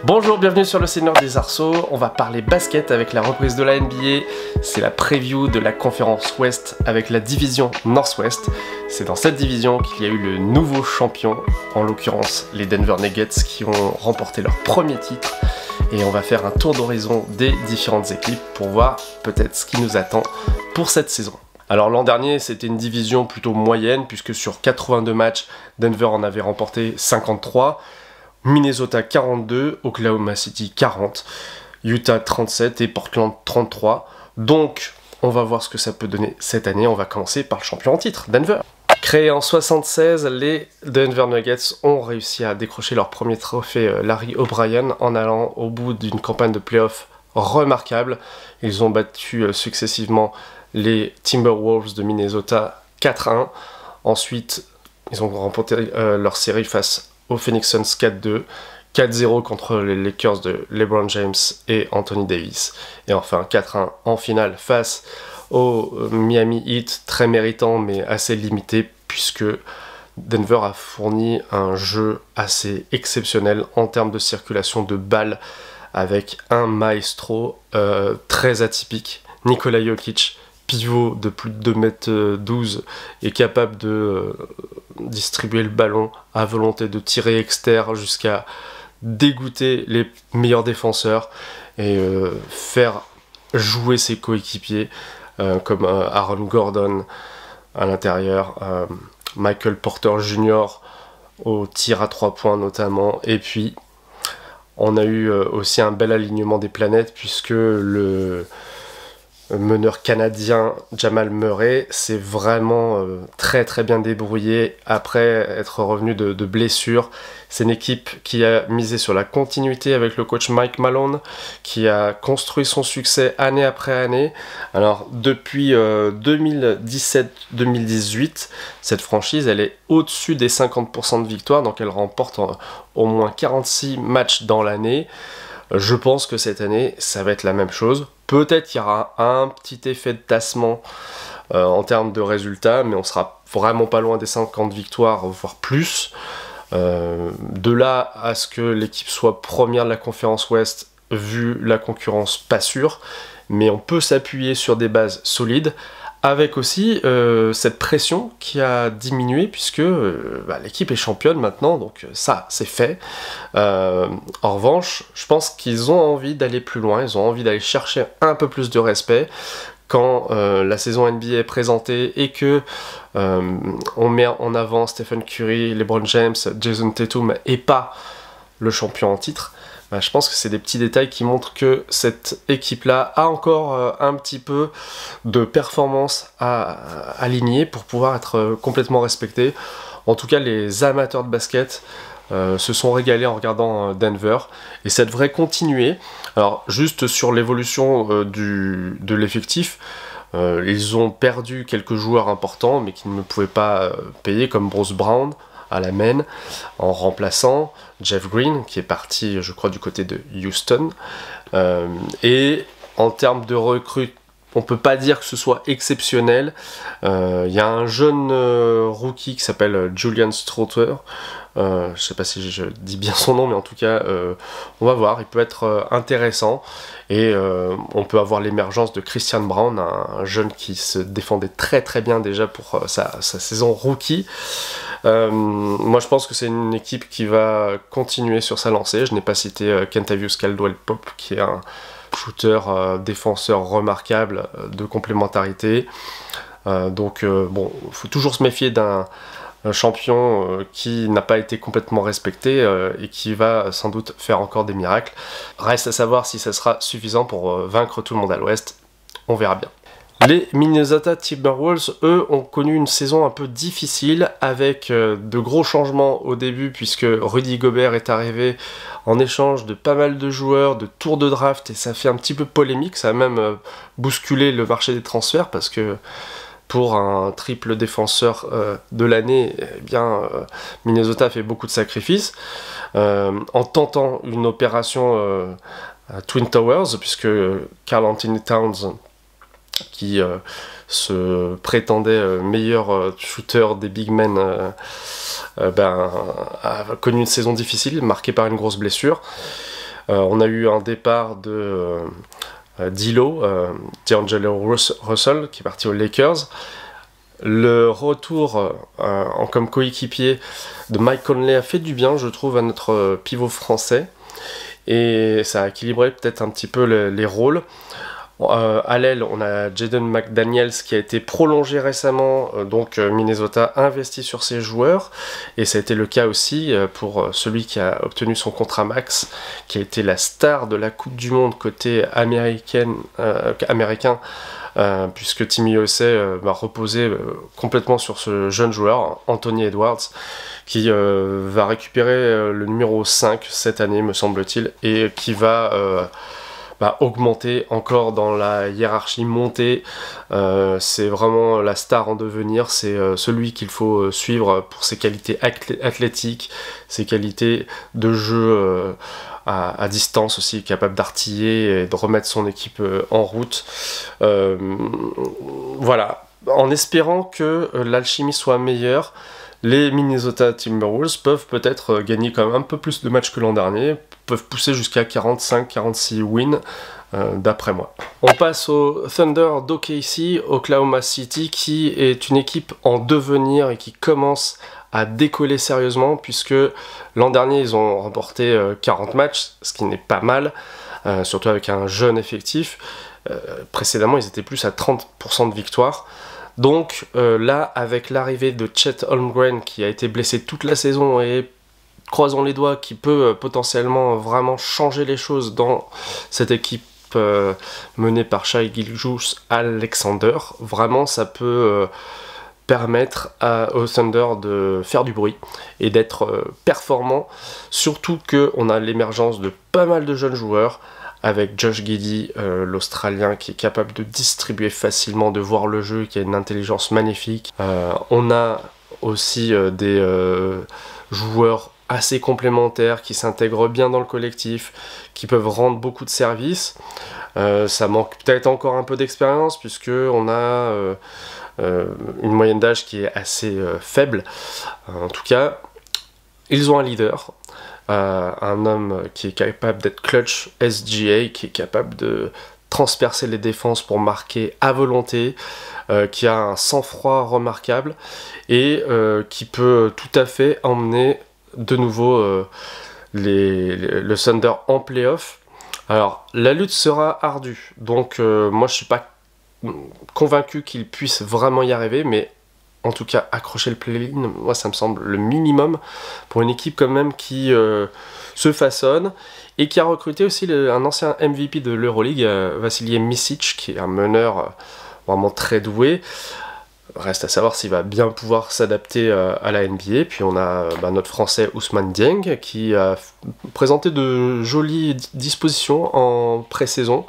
Bonjour, bienvenue sur le Seigneur des Arceaux. On va parler basket avec la reprise de la NBA. C'est la preview de la conférence Ouest avec la division Northwest. C'est dans cette division qu'il y a eu le nouveau champion, en l'occurrence les Denver Nuggets qui ont remporté leur premier titre. Et on va faire un tour d'horizon des différentes équipes pour voir peut-être ce qui nous attend pour cette saison. Alors l'an dernier c'était une division plutôt moyenne puisque sur 82 matchs, Denver en avait remporté 53. Minnesota 42, Oklahoma City 40, Utah 37 et Portland 33. Donc, on va voir ce que ça peut donner cette année. On va commencer par le champion en titre, Denver. Créé en 76, les Denver Nuggets ont réussi à décrocher leur premier trophée Larry O'Brien en allant au bout d'une campagne de playoffs remarquable. Ils ont battu successivement les Timberwolves de Minnesota 4-1. Ensuite, ils ont remporté leur série face aux Phoenix Suns 4-2, 4-0 contre les Lakers de LeBron James et Anthony Davis, et enfin 4-1 en finale face au Miami Heat, très méritant mais assez limité puisque Denver a fourni un jeu assez exceptionnel en termes de circulation de balles avec un maestro très atypique, Nikola Jokic, pivot de plus de 2m12 est capable de distribuer le ballon à volonté de tirer externe jusqu'à dégoûter les meilleurs défenseurs et faire jouer ses coéquipiers comme Aaron Gordon à l'intérieur, Michael Porter Jr. au tir à 3 points notamment, et puis on a eu aussi un bel alignement des planètes puisque le meneur canadien Jamal Murray s'est vraiment très bien débrouillé après être revenu de blessure. C'est une équipe qui a misé sur la continuité avec le coach Mike Malone, qui a construit son succès année après année. Alors depuis 2017-2018, cette franchise elle est au-dessus des 50% de victoires, donc elle remporte au moins 46 matchs dans l'année. Je pense que cette année, ça va être la même chose. Peut-être qu'il y aura un petit effet de tassement en termes de résultats, mais on sera vraiment pas loin des 50 victoires, voire plus. De là à ce que l'équipe soit première de la conférence Ouest, vu la concurrence, pas sûr, mais on peut s'appuyer sur des bases solides, avec aussi cette pression qui a diminué puisque l'équipe est championne maintenant, donc ça c'est fait. En revanche, je pense qu'ils ont envie d'aller plus loin, ils ont envie d'aller chercher un peu plus de respect quand la saison NBA est présentée et que on met en avant Stephen Curry, LeBron James, Jason Tatum et pas le champion en titre. Je pense que c'est des petits détails qui montrent que cette équipe-là a encore un petit peu de performance à aligner pour pouvoir être complètement respectée. En tout cas, les amateurs de basket se sont régalés en regardant Denver et ça devrait continuer. Alors, juste sur l'évolution de l'effectif, ils ont perdu quelques joueurs importants mais qui ne pouvaient pas payer, comme Bruce Brown à la main, en remplaçant Jeff Green, qui est parti, je crois, du côté de Houston. Et en termes de recrues, on peut pas dire que ce soit exceptionnel. Il y a un jeune rookie qui s'appelle Julian Strouter. Je sais pas si je dis bien son nom, mais en tout cas, on va voir. Il peut être intéressant. Et on peut avoir l'émergence de Christian Brown, un jeune qui se défendait très bien déjà pour sa saison rookie. Moi je pense que c'est une équipe qui va continuer sur sa lancée. Je n'ai pas cité Kentavious Caldwell-Pope qui est un shooter défenseur remarquable de complémentarité. Donc bon, il faut toujours se méfier d'un champion qui n'a pas été complètement respecté et qui va sans doute faire encore des miracles. Reste à savoir si ça sera suffisant pour vaincre tout le monde à l'ouest. On verra bien. Les Minnesota Timberwolves, eux, ont connu une saison un peu difficile avec de gros changements au début puisque Rudy Gobert est arrivé en échange de pas mal de joueurs, de tours de draft, et ça fait un petit peu polémique, ça a même bousculé le marché des transferts parce que pour un triple défenseur de l'année, eh bien, Minnesota a fait beaucoup de sacrifices en tentant une opération à Twin Towers puisque Karl Anthony Towns, qui se prétendait meilleur shooter des big men, a connu une saison difficile, marquée par une grosse blessure. On a eu un départ de D'Lo, D'Angelo Russell, qui est parti aux Lakers. Le retour comme coéquipier de Mike Conley a fait du bien, je trouve, à notre pivot français. Et ça a équilibré peut-être un petit peu les rôles. À l'aile, on a Jaden McDaniels qui a été prolongé récemment, donc Minnesota investit sur ses joueurs, et ça a été le cas aussi pour celui qui a obtenu son contrat max, qui a été la star de la Coupe du Monde côté américain, puisque Timmy Hosey va reposer complètement sur ce jeune joueur, Anthony Edwards, qui va récupérer le numéro 5 cette année, me semble-t-il, et qui va augmenter encore dans la hiérarchie montée. C'est vraiment la star en devenir, c'est celui qu'il faut suivre pour ses qualités athlétiques, ses qualités de jeu à distance aussi, capable d'artiller et de remettre son équipe en route. Voilà, en espérant que l'alchimie soit meilleure, les Minnesota Timberwolves peuvent peut-être gagner quand même un peu plus de matchs que l'an dernier, peuvent pousser jusqu'à 45-46 wins, d'après moi. On passe au Thunder d'OKC, Oklahoma City, qui est une équipe en devenir et qui commence à décoller sérieusement, puisque l'an dernier ils ont remporté 40 matchs, ce qui n'est pas mal, surtout avec un jeune effectif. Précédemment ils étaient plus à 30% de victoire. Donc là, avec l'arrivée de Chet Holmgren qui a été blessé toute la saison et croisons les doigts qui peut potentiellement vraiment changer les choses dans cette équipe menée par Shai Gilgeous-Alexander, vraiment ça peut permettre au Thunder de faire du bruit et d'être performant, surtout qu'on a l'émergence de pas mal de jeunes joueurs, avec Josh Giddey, l'Australien, qui est capable de distribuer facilement, de voir le jeu, qui a une intelligence magnifique. On a aussi des joueurs assez complémentaires, qui s'intègrent bien dans le collectif, qui peuvent rendre beaucoup de services. Ça manque peut-être encore un peu d'expérience, puisqu'on a une moyenne d'âge qui est assez faible. En tout cas, ils ont un leader. Un homme qui est capable d'être clutch, SGA, qui est capable de transpercer les défenses pour marquer à volonté, qui a un sang-froid remarquable et qui peut tout à fait emmener de nouveau le Thunder en playoff. Alors la lutte sera ardue, donc moi je suis pas convaincu qu'il puisse vraiment y arriver, mais en tout cas accrocher le play-in, moi ça me semble le minimum pour une équipe quand même qui se façonne et qui a recruté aussi un ancien MVP de l'Euroleague, Vasilije Micic, qui est un meneur vraiment très doué. Reste à savoir s'il va bien pouvoir s'adapter à la NBA. Puis on a notre français Ousmane Dieng qui a présenté de jolies dispositions en pré-saison.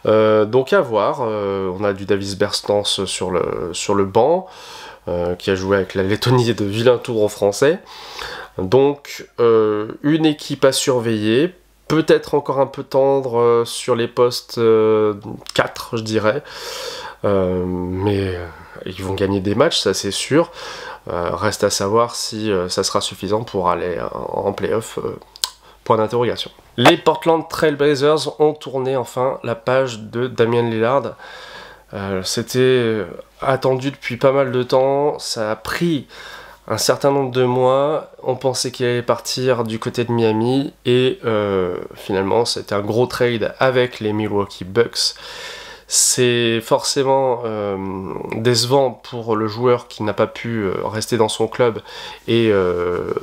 Donc à voir, on a du Davis Bertans sur le banc, qui a joué avec la Lettonie de Villaintour en français. Donc une équipe à surveiller, peut-être encore un peu tendre sur les postes 4 je dirais, mais ils vont gagner des matchs, ça c'est sûr. Reste à savoir si ça sera suffisant pour aller en playoff, point d'interrogation. Les Portland Trail Blazers ont tourné enfin la page de Damian Lillard. C'était attendu depuis pas mal de temps, ça a pris un certain nombre de mois, on pensait qu'il allait partir du côté de Miami, et finalement c'était un gros trade avec les Milwaukee Bucks. C'est forcément décevant pour le joueur qui n'a pas pu rester dans son club et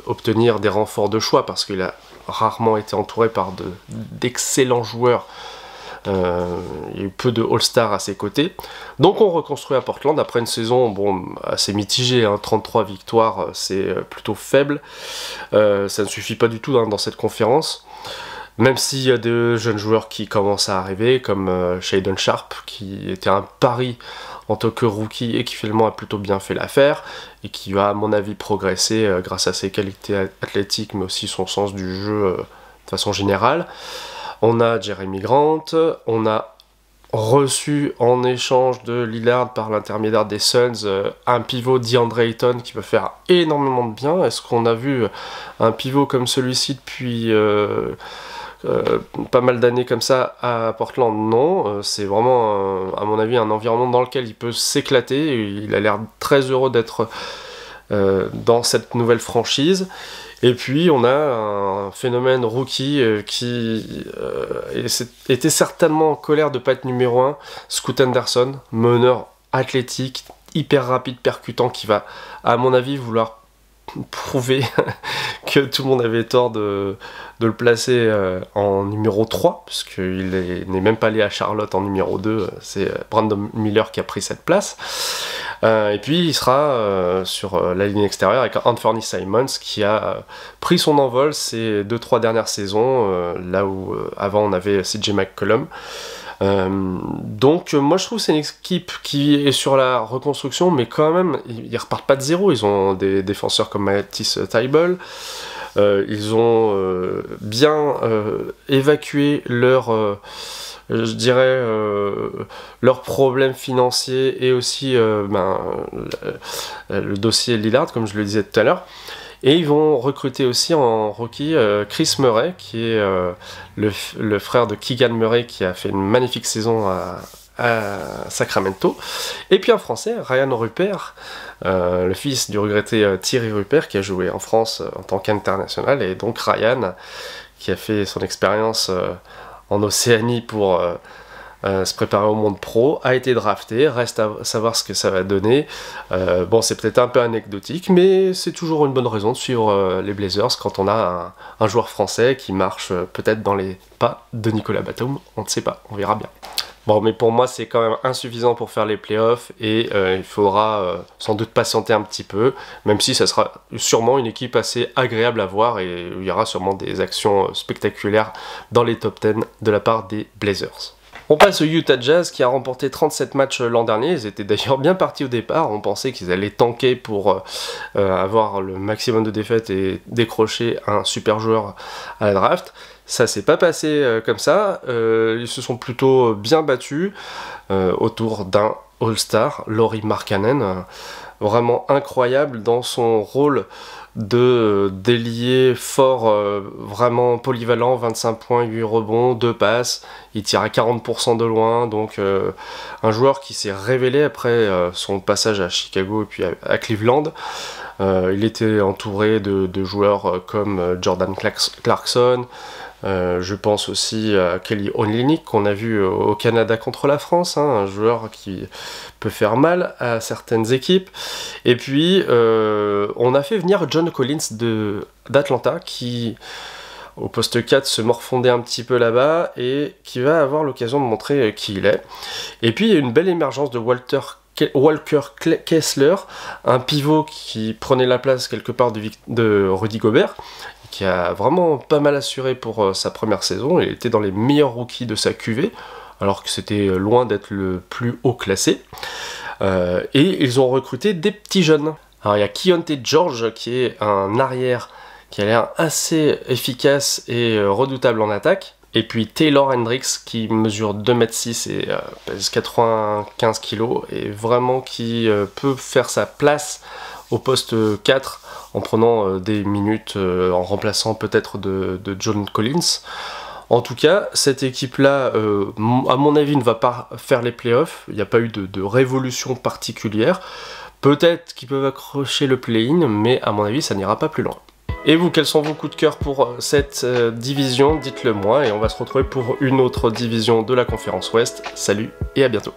obtenir des renforts de choix, parce qu'il a rarement été entouré par d'excellents joueurs. Il y a eu peu de All-Stars à ses côtés. Donc on reconstruit à Portland après une saison assez mitigée, 33 victoires, c'est plutôt faible. Ça ne suffit pas du tout dans cette conférence. Même s'il y a de jeunes joueurs qui commencent à arriver, comme Shaedon Sharpe, qui était un pari en tant que rookie et qui finalement a plutôt bien fait l'affaire, et qui va à mon avis progresser grâce à ses qualités athlétiques, mais aussi son sens du jeu de façon générale. On a Jeremy Grant, on a reçu en échange de Lillard par l'intermédiaire des Suns un pivot DeAndre Ayton qui peut faire énormément de bien. Est-ce qu'on a vu un pivot comme celui-ci depuis pas mal d'années comme ça à Portland, non. C'est vraiment, à mon avis, un environnement dans lequel il peut s'éclater. Il a l'air très heureux d'être dans cette nouvelle franchise. Et puis on a un phénomène rookie qui était certainement en colère de ne pas être numéro 1, Scoot Henderson, meneur athlétique, hyper rapide, percutant, qui va, à mon avis, vouloir prouver que tout le monde avait tort de le placer en numéro 3, puisqu'il n'est même pas allé à Charlotte en numéro 2, c'est Brandon Miller qui a pris cette place. Et puis il sera sur la ligne extérieure avec Anthony Simons qui a pris son envol ces 2-3 dernières saisons, là où avant on avait CJ McCollum. Donc moi je trouve que c'est une équipe qui est sur la reconstruction, mais quand même ils repartent pas de zéro. Ils ont des défenseurs comme Matisse Thybulle, ils ont bien évacué leur je dirais leurs problèmes financiers et aussi le dossier Lillard, comme je le disais tout à l'heure. Et ils vont recruter aussi en rookie Chris Murray, qui est le frère de Keegan Murray, qui a fait une magnifique saison à Sacramento. Et puis un Français, Ryan Rupert, le fils du regretté Thierry Rupert, qui a joué en France en tant qu'international. Et donc Ryan, qui a fait son expérience en Océanie pour se préparer au monde pro, a été drafté, reste à savoir ce que ça va donner. Bon, c'est peut-être un peu anecdotique, mais c'est toujours une bonne raison de suivre les Blazers quand on a un joueur français qui marche peut-être dans les pas de Nicolas Batum, on ne sait pas, on verra bien. Bon, mais pour moi, c'est quand même insuffisant pour faire les playoffs et il faudra sans doute patienter un petit peu, même si ça sera sûrement une équipe assez agréable à voir et il y aura sûrement des actions spectaculaires dans les top 10 de la part des Blazers. On passe au Utah Jazz qui a remporté 37 matchs l'an dernier. Ils étaient d'ailleurs bien partis au départ. On pensait qu'ils allaient tanker pour avoir le maximum de défaites et décrocher un super joueur à la draft. Ça s'est pas passé comme ça. Ils se sont plutôt bien battus autour d'un All-Star, Lauri Markkanen, vraiment incroyable dans son rôle de d'ailier fort, vraiment polyvalent, 25 points, 8 rebonds, 2 passes, il tire à 40% de loin, donc un joueur qui s'est révélé après son passage à Chicago et puis à Cleveland. Il était entouré de joueurs comme Jordan Clarkson, je pense aussi à Kelly Olynyk qu'on a vu au Canada contre la France, hein, un joueur qui peut faire mal à certaines équipes. Et puis on a fait venir John Collins d'Atlanta qui au poste 4 se morfondait un petit peu là-bas et qui va avoir l'occasion de montrer qui il est. Et puis il y a une belle émergence de Walker Kessler, un pivot qui prenait la place quelque part de Rudy Gobert, qui a vraiment pas mal assuré pour sa première saison. Il était dans les meilleurs rookies de sa QV, alors que c'était loin d'être le plus haut classé. Et ils ont recruté des petits jeunes. Alors il y a Keyonte George, qui est un arrière qui a l'air assez efficace et redoutable en attaque. Et puis Taylor Hendricks qui mesure 2m6 et pèse 95 kg et vraiment qui peut faire sa place au poste 4 en prenant des minutes, en remplaçant peut-être de John Collins. En tout cas, cette équipe-là, à mon avis, ne va pas faire les playoffs. Il n'y a pas eu de révolution particulière. Peut-être qu'ils peuvent accrocher le play-in, mais à mon avis, ça n'ira pas plus loin. Et vous, quels sont vos coups de cœur pour cette division? Dites-le moi et on va se retrouver pour une autre division de la conférence Ouest. Salut et à bientôt.